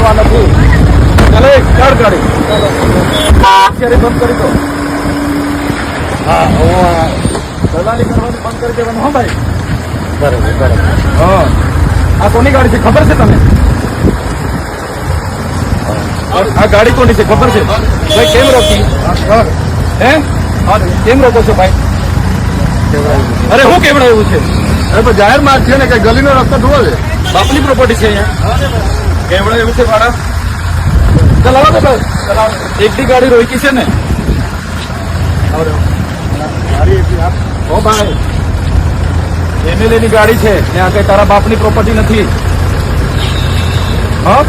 કરવા નથી. ચાલો એક કાઢ ગાડી અત્યારે બંધ કરી દો. હા દલાલી કરવાનું બંધ કરી દેવાનું. હા ભાઈ બરાબર. હા આ કોની ગાડી છે ખબર છે તમે? આ ગાડી કોની છે ખબર છે? ભાઈ કેમ રોકી? હે કેમ રોકો છો ભાઈ? અરે હું કેવડાવ્યું છે? અરે પણ જાહેર માર્ગ છે ને, કઈ ગલીનો રસ્તો જુઓ છે. બાપની પ્રોપર્ટી છે અહીંયા. કેવડાવ્યું છે ભાડા. ચલાવો તો ભાઈ, એકની ગાડી રોકી છે ને. ઓ ભાઈ MLA ની ગાડી છે, ત્યાં કઈ તારા બાપની પ્રોપર્ટી નથી. હા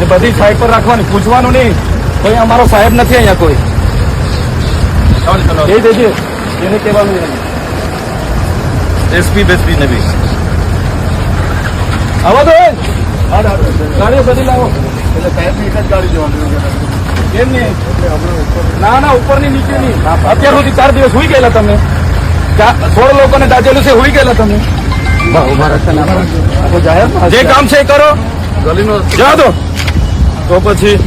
એ બધી સાઈડ પર રાખવાની, પૂછવાનું નહીં. કોઈ અમારો સાહેબ નથી અહીંયા કોઈ. કહી દેજે એને કહેવાનું. એસપી બેસપી ને બી આવો તો ગાડીઓ બધી લાવો. એટલે સાહેબની એક જ ગાડી જવાનું. કેમ નહીં? ના ના ઉપરની નીચેની. અત્યાર સુધી 4 દિવસ હોઈ ગયેલા તમે. 16 લોકોને દાજેલું છે, હોઈ ગયેલા તમે. જે કામ છે એ કરો. ગલીનો જા દો તો પછી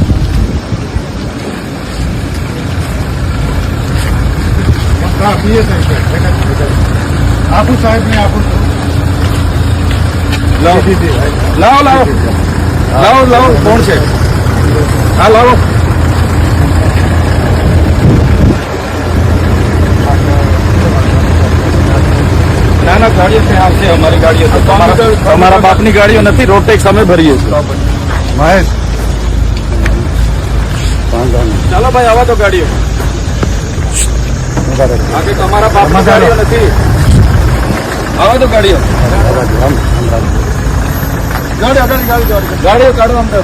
આપું સાહેબ ને આપું. લાવો લાવો લાવો લાવો. કોણ છે? હા લાવો. ના ના ગાડીઓ ત્યાં આવશે. અમારી ગાડીઓ તમારા બાપની ગાડીઓ નથી. રોડ ટેક્સ અમે ભરીએ છીએ. મહેશ ચાલો ભાઈ આવા તો ગાડીઓ. બાકી તમારા બાપની ગાડીઓ નથી. આવા તો ગાડીઓ ગાડીઓ કાઢો અમને.